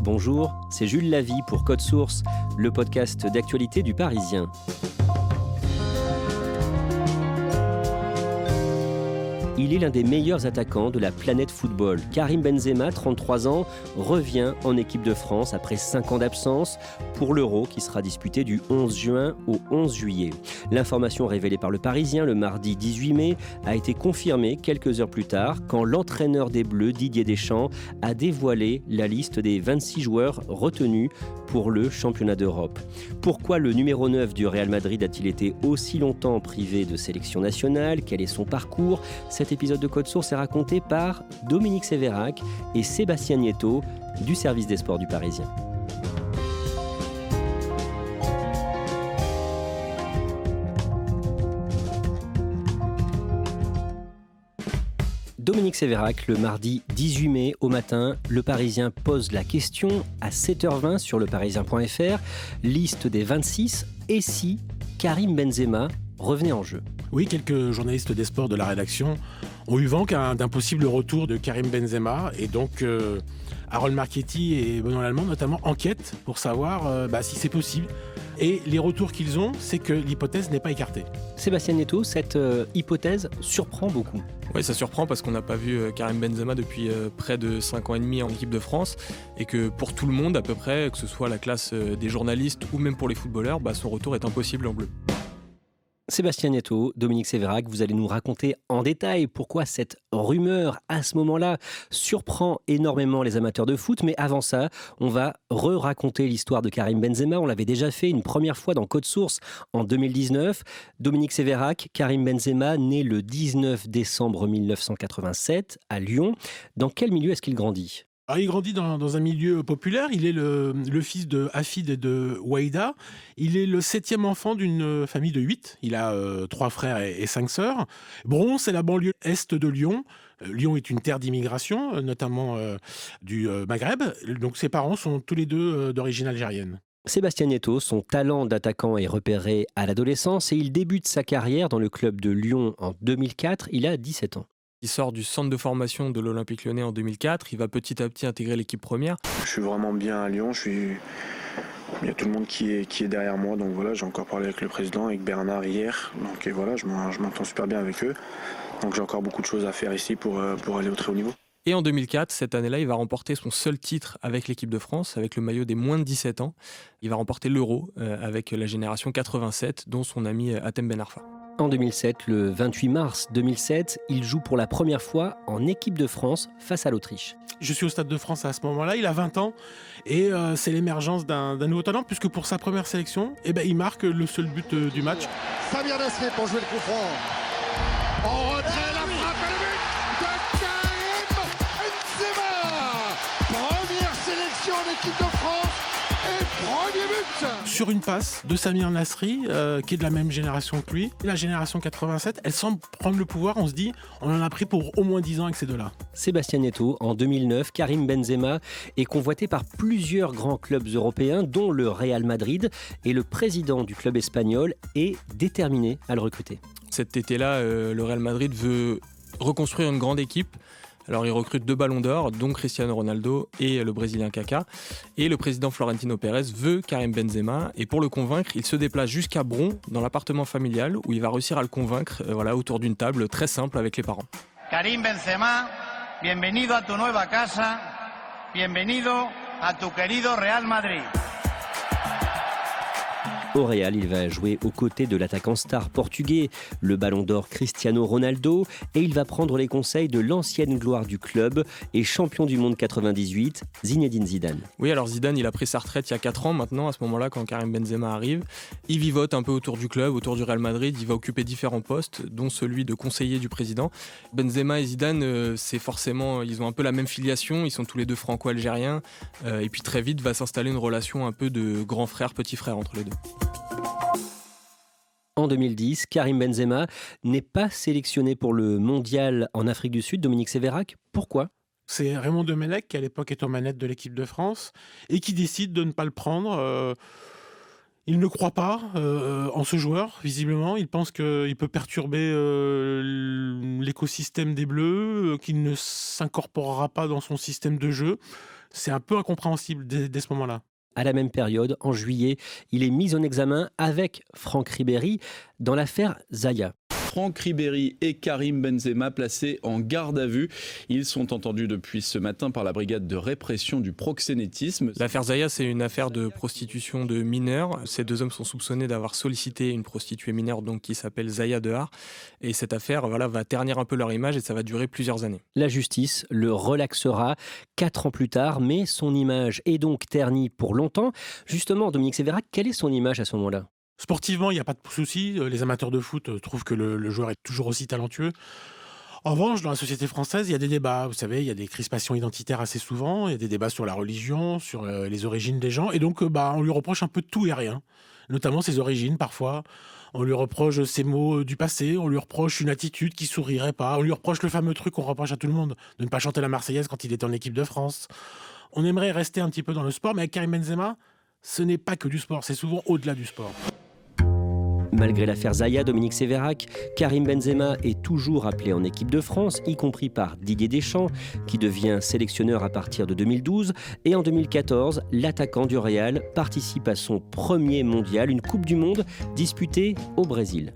bonjour, c'est Jules Lavie pour Code Source, le podcast d'actualité du Parisien. Il est l'un des meilleurs attaquants de la planète football. Karim Benzema, 33 ans, revient en équipe de France après 5 ans d'absence pour l'Euro qui sera disputé du 11 juin au 11 juillet. L'information révélée par le Parisien le mardi 18 mai a été confirmée quelques heures plus tard quand l'entraîneur des Bleus, Didier Deschamps, a dévoilé la liste des 26 joueurs retenus pour le championnat d'Europe. Pourquoi le numéro 9 du Real Madrid a-t-il été aussi longtemps privé de sélection nationale ? Quel est son parcours ? Cet épisode de Code Source est raconté par Dominique Sévérac et Sébastien Nieto du service des sports du Parisien. Dominique Sévérac, le mardi 18 mai au matin, le Parisien pose la question à 7h20 sur leparisien.fr, liste des 26, et si Karim Benzema revenait en jeu ? Oui, quelques journalistes des sports de la rédaction ont eu vent d'un possible retour de Karim Benzema et donc Harold Marchetti et Benoît Lallemand notamment enquêtent pour savoir si c'est possible. Et les retours qu'ils ont, c'est que l'hypothèse n'est pas écartée. Sébastien Nieto, cette hypothèse surprend beaucoup. Oui, ça surprend parce qu'on n'a pas vu Karim Benzema depuis près de 5 ans et demi en équipe de France et que pour tout le monde à peu près, que ce soit la classe des journalistes ou même pour les footballeurs, son retour est impossible en bleu. Sébastien Nieto, Dominique Sévérac, vous allez nous raconter en détail pourquoi cette rumeur, à ce moment-là, surprend énormément les amateurs de foot. Mais avant ça, on va raconter l'histoire de Karim Benzema. On l'avait déjà fait une première fois dans Code Source en 2019. Dominique Sévérac, Karim Benzema, né le 19 décembre 1987 à Lyon. Dans quel milieu est-ce qu'il grandit ? Alors, il grandit dans un milieu populaire. Il est le fils de Hafid et de Waïda. Il est le 7e enfant d'une famille de 8. Il a 3 frères et 5 sœurs. Bron, c'est la banlieue est de Lyon. Lyon est une terre d'immigration, notamment du Maghreb. Donc ses parents sont tous les deux d'origine algérienne. Sébastien Nieto, son talent d'attaquant est repéré à l'adolescence et il débute sa carrière dans le club de Lyon en 2004. Il a 17 ans. Il sort du centre de formation de l'Olympique Lyonnais en 2004. Il va petit à petit intégrer l'équipe première. Je suis vraiment bien à Lyon. Il y a tout le monde qui est derrière moi. Donc voilà, j'ai encore parlé avec le président, avec Bernard hier. Donc et voilà, je m'entends super bien avec eux. Donc j'ai encore beaucoup de choses à faire ici pour aller au très haut niveau. Et en 2004, cette année-là, il va remporter son seul titre avec l'équipe de France, avec le maillot des moins de 17 ans. Il va remporter l'Euro avec la génération 87, dont son ami Hatem Ben Arfa. En 2007, le 28 mars 2007, il joue pour la première fois en équipe de France face à l'Autriche. Je suis au Stade de France à ce moment-là, il a 20 ans et c'est l'émergence d'un nouveau talent puisque pour sa première sélection, il marque le seul but du match. Samir Nasri pour jouer le coup franc. En retrait, la frappe et le but de Karim Benzema. Première sélection en équipe de France. Et premier but sur une passe de Samir Nasri, qui est de la même génération que lui. La génération 87, elle semble prendre le pouvoir. On se dit, on en a pris pour au moins 10 ans avec ces deux-là. Sébastien Nieto, en 2009, Karim Benzema est convoité par plusieurs grands clubs européens, dont le Real Madrid. Et le président du club espagnol est déterminé à le recruter. Cet été-là, le Real Madrid veut reconstruire une grande équipe. Alors il recrute 2 ballons d'or, dont Cristiano Ronaldo et le Brésilien Kaká. Et le président Florentino Pérez veut Karim Benzema. Et pour le convaincre, il se déplace jusqu'à Bron, dans l'appartement familial, où il va réussir à le convaincre autour d'une table très simple avec les parents. Karim Benzema, bienvenido a tu nueva casa, bienvenido a tu querido Real Madrid. Au Real, il va jouer aux côtés de l'attaquant star portugais, le ballon d'or Cristiano Ronaldo, et il va prendre les conseils de l'ancienne gloire du club et champion du monde 98, Zinedine Zidane. Oui, alors Zidane, il a pris sa retraite il y a 4 ans maintenant, à ce moment-là, quand Karim Benzema arrive. Il vivote un peu autour du club, autour du Real Madrid, il va occuper différents postes, dont celui de conseiller du président. Benzema et Zidane, c'est forcément, ils ont un peu la même filiation, ils sont tous les deux franco-algériens, et puis très vite va s'installer une relation un peu de grand frère, petit frère entre les deux. En 2010, Karim Benzema n'est pas sélectionné pour le mondial en Afrique du Sud. Dominique Sévérac, pourquoi ? C'est Raymond Domenech qui à l'époque est aux manettes de l'équipe de France et qui décide de ne pas le prendre. Il ne croit pas en ce joueur, visiblement. Il pense qu'il peut perturber l'écosystème des Bleus, qu'il ne s'incorporera pas dans son système de jeu. C'est un peu incompréhensible dès ce moment-là. À la même période, en juillet, il est mis en examen avec Franck Ribéry dans l'affaire Zaya. Franck Ribéry et Karim Benzema placés en garde à vue. Ils sont entendus depuis ce matin par la brigade de répression du proxénétisme. L'affaire Zaya, c'est une affaire de prostitution de mineurs. Ces deux hommes sont soupçonnés d'avoir sollicité une prostituée mineure donc, qui s'appelle Zaya Dehar. Et cette affaire va ternir un peu leur image et ça va durer plusieurs années. La justice le relaxera 4 ans plus tard, mais son image est donc ternie pour longtemps. Justement, Dominique Sévérac, quelle est son image à ce moment-là ? Sportivement, il n'y a pas de souci. Les amateurs de foot trouvent que le joueur est toujours aussi talentueux. En revanche, dans la société française, il y a des débats. Vous savez, il y a des crispations identitaires assez souvent. Il y a des débats sur la religion, sur les origines des gens. Et donc, on lui reproche un peu de tout et rien. Notamment ses origines, parfois. On lui reproche ses mots du passé. On lui reproche une attitude qui sourirait pas. On lui reproche le fameux truc qu'on reproche à tout le monde, de ne pas chanter la Marseillaise quand il est en équipe de France. On aimerait rester un petit peu dans le sport, mais avec Karim Benzema, ce n'est pas que du sport. C'est souvent au-delà du sport. Malgré l'affaire Zaya, Dominique Sévérac, Karim Benzema est toujours appelé en équipe de France, y compris par Didier Deschamps, qui devient sélectionneur à partir de 2012. Et en 2014, l'attaquant du Real participe à son premier mondial, une Coupe du Monde disputée au Brésil.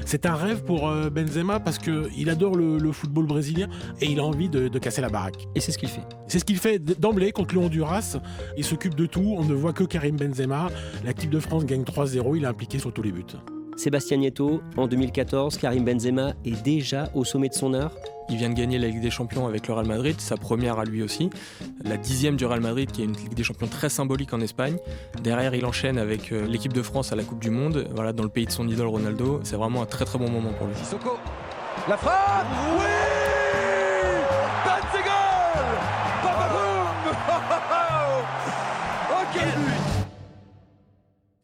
C'est un rêve pour Benzema parce qu'il adore le football brésilien et il a envie de casser la baraque. Et c'est ce qu'il fait. C'est ce qu'il fait d'emblée contre le Honduras. Il s'occupe de tout, on ne voit que Karim Benzema. L'équipe de France gagne 3-0, il est impliqué sur tous les buts. Sébastien Nieto, en 2014, Karim Benzema est déjà au sommet de son art. Il vient de gagner la Ligue des Champions avec le Real Madrid, sa première à lui aussi. La 10e du Real Madrid, qui est une Ligue des Champions très symbolique en Espagne. Derrière, il enchaîne avec l'équipe de France à la Coupe du Monde, dans le pays de son idole Ronaldo. C'est vraiment un très très bon moment pour lui. Sissoko, la frappe, oui, Benzema, Bababoum, oh quel but!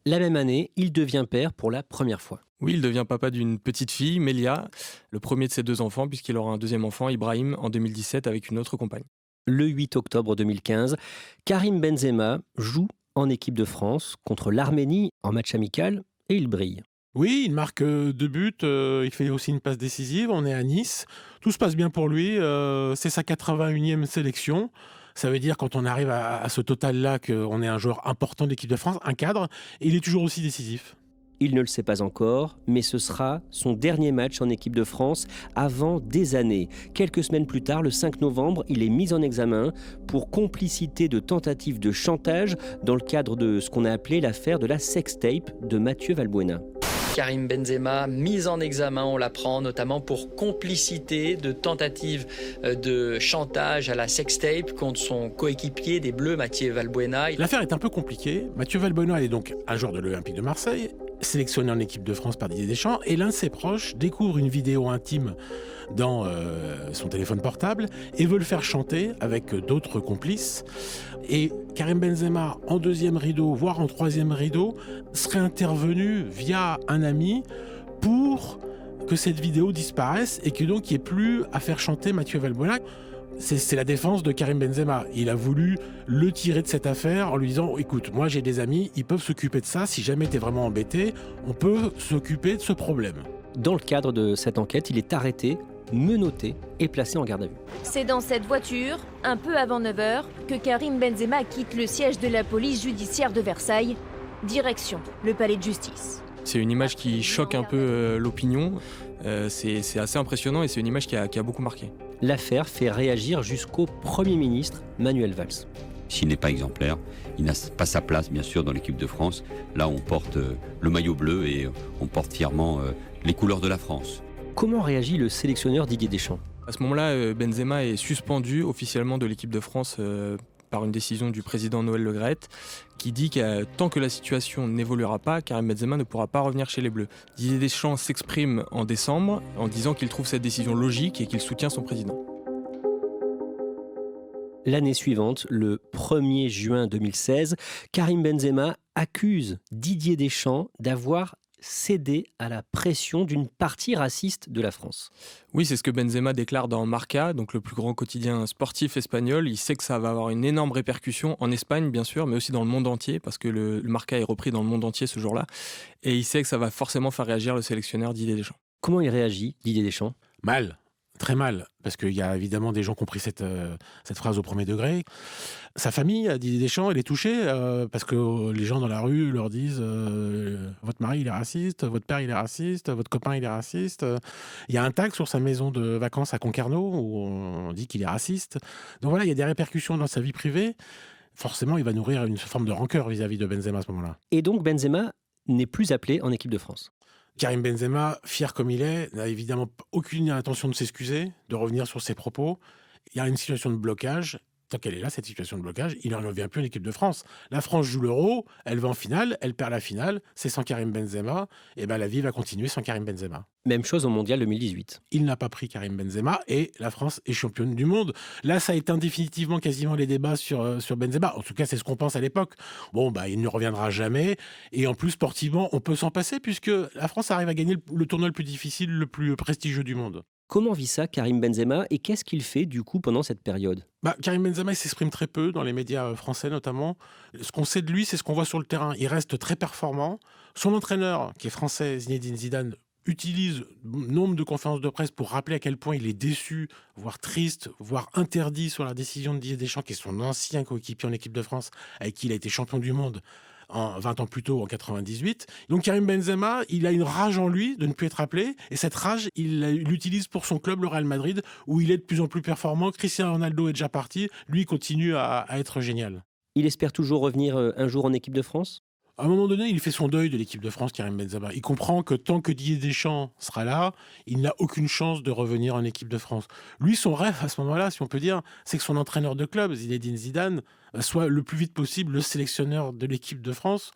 La même année, il devient père pour la première fois. Oui, il devient papa d'une petite fille, Melia, le premier de ses 2 enfants, puisqu'il aura un deuxième enfant, Ibrahim, en 2017 avec une autre compagne. Le 8 octobre 2015, Karim Benzema joue en équipe de France contre l'Arménie en match amical et il brille. Oui, il marque 2 buts, il fait aussi une passe décisive, on est à Nice. Tout se passe bien pour lui, c'est sa 81e sélection. Ça veut dire quand on arrive à ce total-là qu'on est un joueur important de l'équipe de France, un cadre, et il est toujours aussi décisif. Il ne le sait pas encore, mais ce sera son dernier match en équipe de France avant des années. Quelques semaines plus tard, le 5 novembre, il est mis en examen pour complicité de tentative de chantage dans le cadre de ce qu'on a appelé l'affaire de la sextape de Mathieu Valbuena. Karim Benzema, mis en examen, on l'apprend, notamment pour complicité de tentative de chantage à la sextape contre son coéquipier des Bleus, Mathieu Valbuena. L'affaire est un peu compliquée. Mathieu Valbuena est donc un joueur de l'Olympique de Marseille, sélectionné en équipe de France par Didier Deschamps, et l'un de ses proches découvre une vidéo intime dans son téléphone portable et veut le faire chanter avec d'autres complices. Et Karim Benzema, en 2e rideau, voire en 3e rideau, serait intervenu via un ami pour que cette vidéo disparaisse et que donc il n'y ait plus à faire chanter Mathieu Valbuena. C'est la défense de Karim Benzema. Il a voulu le tirer de cette affaire en lui disant « Écoute, moi j'ai des amis, ils peuvent s'occuper de ça. Si jamais t'es vraiment embêté, on peut s'occuper de ce problème. » Dans le cadre de cette enquête, il est arrêté, menotté et placé en garde à vue. C'est dans cette voiture, un peu avant 9h, que Karim Benzema quitte le siège de la police judiciaire de Versailles, direction le palais de justice. C'est une image qui choque un peu l'opinion. C'est assez impressionnant et c'est une image qui a beaucoup marqué. L'affaire fait réagir jusqu'au Premier ministre Manuel Valls. S'il n'est pas exemplaire, il n'a pas sa place bien sûr dans l'équipe de France. Là on porte le maillot bleu et on porte fièrement les couleurs de la France. Comment réagit le sélectionneur Didier Deschamps ? À ce moment-là, Benzema est suspendu officiellement de l'équipe de France par une décision du président Noël Le Graët qui dit que tant que la situation n'évoluera pas, Karim Benzema ne pourra pas revenir chez les Bleus. Didier Deschamps s'exprime en décembre en disant qu'il trouve cette décision logique et qu'il soutient son président. L'année suivante, le 1er juin 2016, Karim Benzema accuse Didier Deschamps d'avoir céder à la pression d'une partie raciste de la France. Oui, c'est ce que Benzema déclare dans Marca, donc le plus grand quotidien sportif espagnol. Il sait que ça va avoir une énorme répercussion en Espagne, bien sûr, mais aussi dans le monde entier, parce que le Marca est repris dans le monde entier ce jour-là. Et il sait que ça va forcément faire réagir le sélectionneur Didier Deschamps. Comment il réagit, Didier Deschamps ? Mal. Très mal, parce qu'il y a évidemment des gens qui ont pris cette phrase au premier degré. Sa famille, Didier Deschamps, elle est touchée parce que les gens dans la rue leur disent votre mari il est raciste, votre père il est raciste, votre copain il est raciste. Il y a un tag sur sa maison de vacances à Concarneau où on dit qu'il est raciste. Donc voilà, il y a des répercussions dans sa vie privée. Forcément, il va nourrir une forme de rancœur vis-à-vis de Benzema à ce moment-là. Et donc Benzema n'est plus appelé en équipe de France. Karim Benzema, fier comme il est, n'a évidemment aucune intention de s'excuser, de revenir sur ses propos. Il y a une situation de blocage. Tant qu'elle est là, cette situation de blocage, il n'en revient plus en équipe de France. La France joue l'Euro, elle va en finale, elle perd la finale, c'est sans Karim Benzema, et ben la vie va continuer sans Karim Benzema. Même chose au Mondial 2018. Il n'a pas pris Karim Benzema et la France est championne du monde. Là, ça éteint définitivement quasiment les débats sur Benzema. En tout cas, c'est ce qu'on pense à l'époque. Bon, il ne reviendra jamais. Et en plus, sportivement, on peut s'en passer puisque la France arrive à gagner le tournoi le plus difficile, le plus prestigieux du monde. Comment vit ça Karim Benzema et qu'est-ce qu'il fait du coup pendant cette période ? Karim Benzema, il s'exprime très peu dans les médias français notamment. Ce qu'on sait de lui, c'est ce qu'on voit sur le terrain. Il reste très performant. Son entraîneur, qui est français, Zinedine Zidane, utilise nombre de conférences de presse pour rappeler à quel point il est déçu, voire triste, voire interdit sur la décision de Didier Deschamps, qui est son ancien coéquipier en équipe de France, avec qui il a été champion du monde 20 ans plus tôt, en 98. Donc Karim Benzema, il a une rage en lui de ne plus être appelé, et cette rage, il l'utilise pour son club, le Real Madrid, où il est de plus en plus performant. Cristiano Ronaldo est déjà parti, lui il continue à être génial. Il espère toujours revenir un jour en équipe de France ? À un moment donné, il fait son deuil de l'équipe de France, Karim Benzema. Il comprend que tant que Didier Deschamps sera là, il n'a aucune chance de revenir en équipe de France. Lui, son rêve à ce moment-là, si on peut dire, c'est que son entraîneur de club, Zinedine Zidane, soit le plus vite possible le sélectionneur de l'équipe de France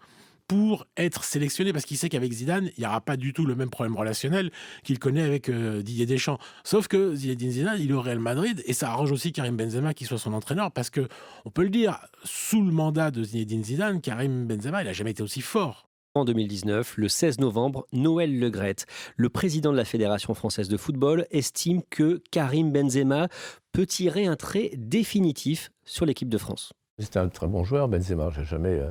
pour être sélectionné, parce qu'il sait qu'avec Zidane, il n'y aura pas du tout le même problème relationnel qu'il connaît avec Didier Deschamps. Sauf que Zinedine Zidane, il est au Real Madrid, et ça arrange aussi Karim Benzema qui soit son entraîneur, parce que, on peut le dire, sous le mandat de Zinedine Zidane, Karim Benzema, il n'a jamais été aussi fort. En 2019, le 16 novembre, Noël Le Graët, le président de la Fédération française de football, estime que Karim Benzema peut tirer un trait définitif sur l'équipe de France. C'est un très bon joueur, Benzema. Je n'ai jamais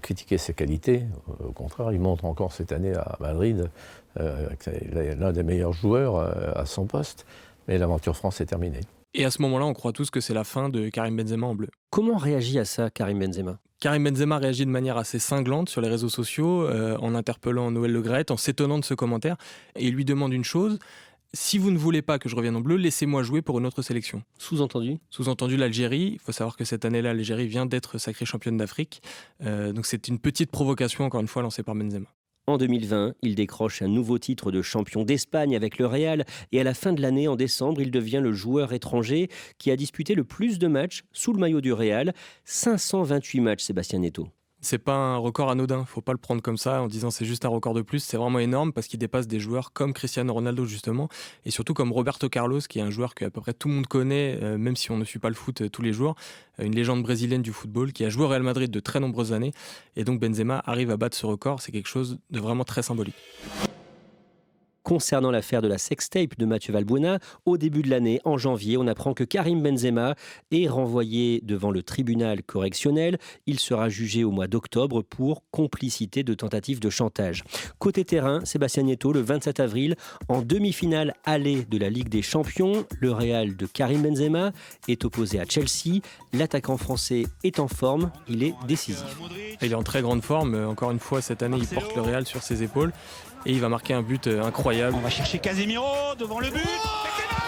critiqué ses qualités. Au contraire, il montre encore cette année à Madrid l'un des meilleurs joueurs à son poste. Mais l'aventure France est terminée. Et à ce moment-là, on croit tous que c'est la fin de Karim Benzema en bleu. Comment réagit à ça Karim Benzema ? Karim Benzema réagit de manière assez cinglante sur les réseaux sociaux, en interpellant Noël Le Graët, en s'étonnant de ce commentaire. Et il lui demande une chose: si vous ne voulez pas que je revienne en bleu, laissez-moi jouer pour une autre sélection. Sous-entendu ? Sous-entendu l'Algérie. Il faut savoir que cette année-là, l'Algérie vient d'être sacrée championne d'Afrique. Donc c'est une petite provocation, encore une fois, lancée par Benzema. En 2020, il décroche un nouveau titre de champion d'Espagne avec le Real et à la fin de l'année, en décembre, il devient le joueur étranger qui a disputé le plus de matchs sous le maillot du Real. 528 matchs, Sébastien Netto. C'est pas un record anodin, faut pas le prendre comme ça en disant c'est juste un record de plus, c'est vraiment énorme parce qu'il dépasse des joueurs comme Cristiano Ronaldo justement, et surtout comme Roberto Carlos, qui est un joueur que à peu près tout le monde connaît, même si on ne suit pas le foot tous les jours, une légende brésilienne du football qui a joué au Real Madrid de très nombreuses années, et donc Benzema arrive à battre ce record, c'est quelque chose de vraiment très symbolique. Concernant l'affaire de la sextape de Mathieu Valbuena, au début de l'année, en janvier, on apprend que Karim Benzema est renvoyé devant le tribunal correctionnel. Il sera jugé au mois d'octobre pour complicité de tentative de chantage. Côté terrain, Sébastien Netto, le 27 avril, en demi-finale allée de la Ligue des Champions, le Real de Karim Benzema est opposé à Chelsea. L'attaquant français est en forme, il est décisif. Il est en très grande forme, encore une fois cette année il porte le Real sur ses épaules. Et il va marquer un but incroyable. On va chercher Casemiro devant le but. Benzema,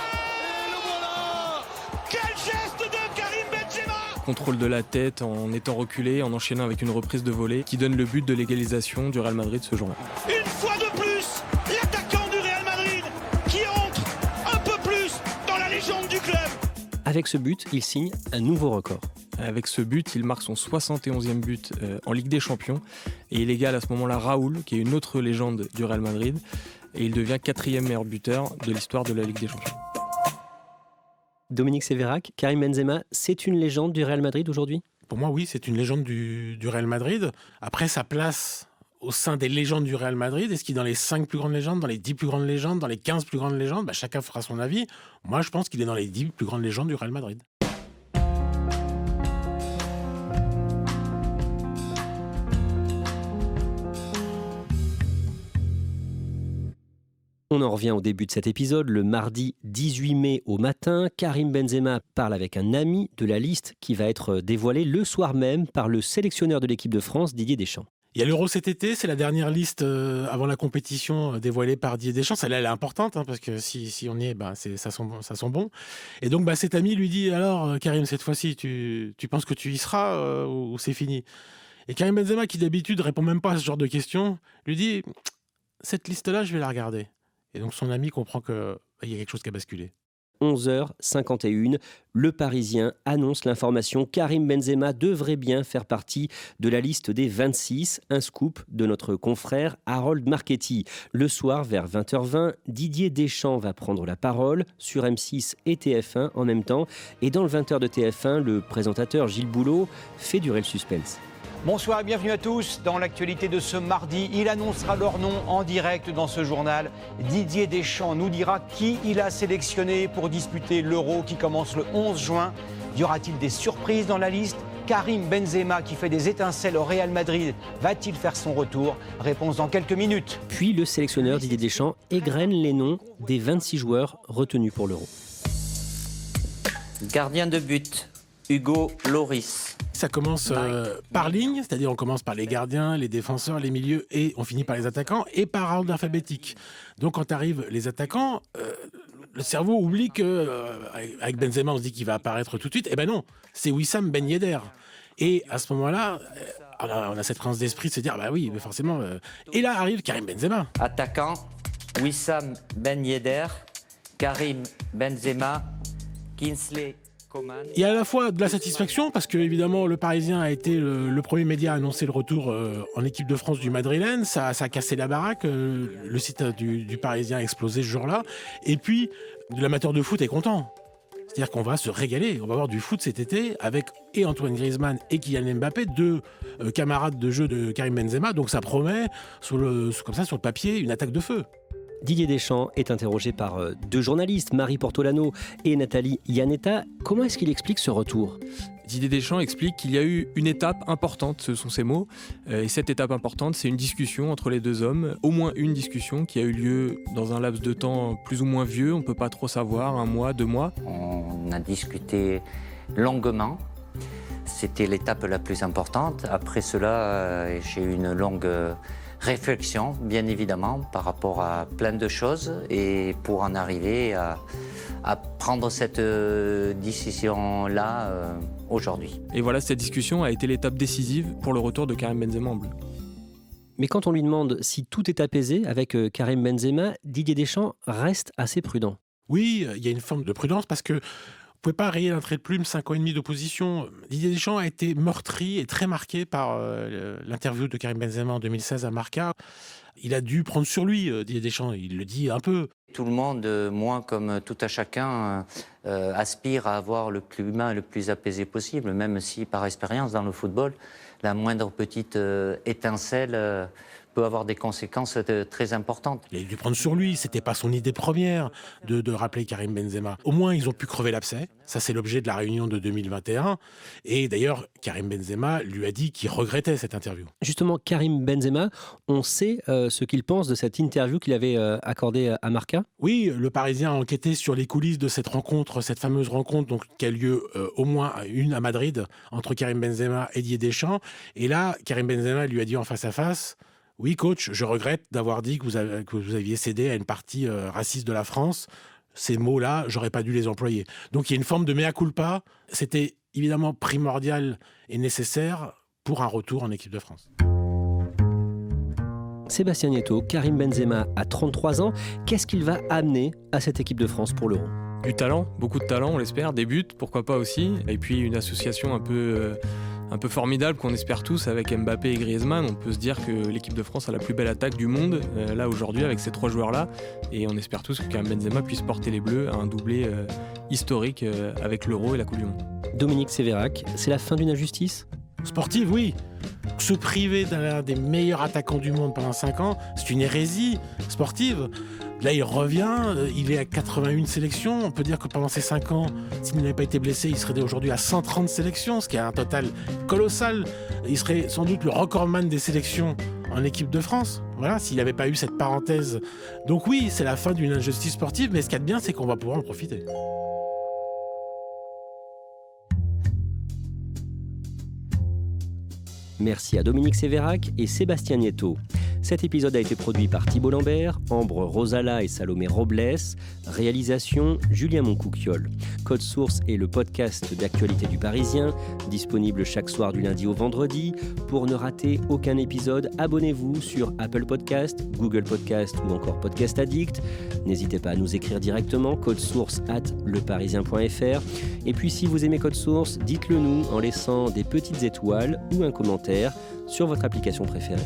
le voilà. Quel geste de Karim Benzema! Contrôle de la tête en étant reculé, en enchaînant avec une reprise de volée qui donne le but de l'égalisation du Real Madrid ce jour-là. Une fois de plus, l'attaquant du Real Madrid qui entre un peu plus dans la légende du club. Avec ce but, il signe un nouveau record. Avec ce but, il marque son 71e but en Ligue des Champions et il égale à ce moment-là Raoul, qui est une autre légende du Real Madrid, et il devient 4e meilleur buteur de l'histoire de la Ligue des Champions. Dominique Sévérac, Karim Benzema, c'est une légende du Real Madrid aujourd'hui ? Pour moi, oui, c'est une légende du Real Madrid. Après, sa place au sein des légendes du Real Madrid? Est-ce qu'il est dans les 5 plus grandes légendes, dans les 10 plus grandes légendes, dans les 15 plus grandes légendes? Chacun fera son avis. Moi, je pense qu'il est dans les 10 plus grandes légendes du Real Madrid. On en revient au début de cet épisode, le mardi 18 mai au matin. Karim Benzema parle avec un ami de la liste qui va être dévoilée le soir même par le sélectionneur de l'équipe de France, Didier Deschamps. Il y a l'Euro cet été, c'est la dernière liste avant la compétition dévoilée par Didier Deschamps. Celle-là, elle est importante parce que si on y est, ça sent bon. Et donc cet ami lui dit, alors Karim, cette fois-ci, tu penses que tu y seras ou c'est fini? Et Karim Benzema, qui d'habitude répond même pas à ce genre de questions, lui dit, cette liste-là, je vais la regarder. Et donc son ami comprend qu'il y a quelque chose qui a basculé. 11h51, le Parisien annonce l'information. Karim Benzema devrait bien faire partie de la liste des 26. Un scoop de notre confrère Harold Marchetti. Le soir, vers 20h20, Didier Deschamps va prendre la parole sur M6 et TF1 en même temps. Et dans le 20h de TF1, le présentateur Gilles Boulot fait durer le suspense. Bonsoir et bienvenue à tous. Dans l'actualité de ce mardi, il annoncera leur nom en direct dans ce journal. Didier Deschamps nous dira qui il a sélectionné pour disputer l'Euro qui commence le 11 juin. Y aura-t-il des surprises dans la liste? Karim Benzema, qui fait des étincelles au Real Madrid, va-t-il faire son retour? Réponse dans quelques minutes. Puis le sélectionneur Didier Deschamps égrène les noms des 26 joueurs retenus pour l'Euro. Gardien de but, Hugo Lloris. Ça commence par ligne, c'est-à-dire on commence par les gardiens, les défenseurs, les milieux et on finit par les attaquants et par ordre alphabétique. Donc quand arrivent les attaquants, le cerveau oublie qu'avec Benzema on se dit qu'il va apparaître tout de suite. Eh ben non, c'est Wissam Ben Yedder. Et à ce moment-là, on a cette transe d'esprit de se dire bah oui, mais forcément. Et là arrive Karim Benzema. Attaquant, Wissam Ben Yedder, Karim Benzema, Kingsley Coman. Il y a à la fois de la satisfaction parce que évidemment le Parisien a été le premier média à annoncer le retour en équipe de France du Madrilène. Ça a cassé la baraque. Le site du Parisien a explosé ce jour-là. Et puis l'amateur de foot est content. C'est-à-dire qu'on va se régaler. On va avoir du foot cet été avec et Antoine Griezmann et Kylian Mbappé, deux camarades de jeu de Karim Benzema. Donc ça promet comme ça sur le papier une attaque de feu. Didier Deschamps est interrogé par deux journalistes, Marie Portolano et Nathalie Iannetta. Comment est-ce qu'il explique ce retour ? Didier Deschamps explique qu'il y a eu une étape importante, ce sont ses mots, et cette étape importante, c'est une discussion entre les deux hommes, au moins une discussion qui a eu lieu dans un laps de temps plus ou moins vieux, on ne peut pas trop savoir, 1 mois, 2 mois. On a discuté longuement, c'était l'étape la plus importante. Après cela, j'ai eu une longue réflexion, bien évidemment, par rapport à plein de choses, et pour en arriver à prendre cette décision-là aujourd'hui. Et voilà, cette discussion a été l'étape décisive pour le retour de Karim Benzema en bleu. Mais quand on lui demande si tout est apaisé avec Karim Benzema, Didier Deschamps reste assez prudent. Oui, il y a une forme de prudence parce que vous ne pouvez pas rayer d'un trait de plume 5 ans et demi d'opposition. Didier Deschamps a été meurtri et très marqué par l'interview de Karim Benzema en 2016 à Marca. Il a dû prendre sur lui, Didier Deschamps, il le dit un peu. Tout le monde, moi comme tout à chacun, aspire à avoir le climat le plus apaisé possible, même si par expérience dans le football, la moindre petite étincelle peut avoir des conséquences très importantes. Il a dû prendre sur lui, c'était pas son idée première de rappeler Karim Benzema. Au moins, ils ont pu crever l'abcès. Ça, c'est l'objet de la réunion de 2021. Et d'ailleurs, Karim Benzema lui a dit qu'il regrettait cette interview. Justement, Karim Benzema, on sait ce qu'il pense de cette interview qu'il avait accordée à Marca ? Oui, le Parisien a enquêté sur les coulisses de cette rencontre, cette fameuse rencontre donc, qui a lieu au moins une à Madrid entre Karim Benzema et Didier Deschamps. Et là, Karim Benzema lui a dit en face à face: oui, coach, je regrette d'avoir dit que vous aviez cédé à une partie raciste de la France. Ces mots-là, j'aurais pas dû les employer. Donc il y a une forme de mea culpa. C'était évidemment primordial et nécessaire pour un retour en équipe de France. Sébastien Nieto, Karim Benzema a 33 ans. Qu'est-ce qu'il va amener à cette équipe de France pour l'Euro ? Du talent, beaucoup de talent, on l'espère, des buts, pourquoi pas aussi. Et puis une association un peu formidable qu'on espère tous avec Mbappé et Griezmann. On peut se dire que l'équipe de France a la plus belle attaque du monde, là aujourd'hui, avec ces 3 joueurs-là. Et on espère tous que Karim Benzema puisse porter les Bleus à un doublé historique avec l'Euro et la Coupe du Monde. Dominique Sévérac, c'est la fin d'une injustice ? Sportive, oui. se priver d'un des meilleurs attaquants du monde pendant 5 ans, c'est une hérésie sportive. Là, il revient, il est à 81 sélections. On peut dire que pendant ces 5 ans, s'il n'avait pas été blessé, il serait aujourd'hui à 130 sélections, ce qui est un total colossal. Il serait sans doute le recordman des sélections en équipe de France. Voilà, s'il n'avait pas eu cette parenthèse. Donc oui, c'est la fin d'une injustice sportive, mais ce qu'il y a de bien, c'est qu'on va pouvoir en profiter. Merci à Dominique Sévérac et Sébastien Nieto. Cet épisode a été produit par Thibault Lambert, Ambre Rosala et Salomé Robles. Réalisation Julien Moncouquiol. Code Source est le podcast d'actualité du Parisien, disponible chaque soir du lundi au vendredi. Pour ne rater aucun épisode, abonnez-vous sur Apple Podcast, Google Podcast ou encore Podcast Addict. N'hésitez pas à nous écrire directement, codesource@leparisien.fr. Et puis si vous aimez Code Source, dites-le nous en laissant des petites étoiles ou un commentaire sur votre application préférée.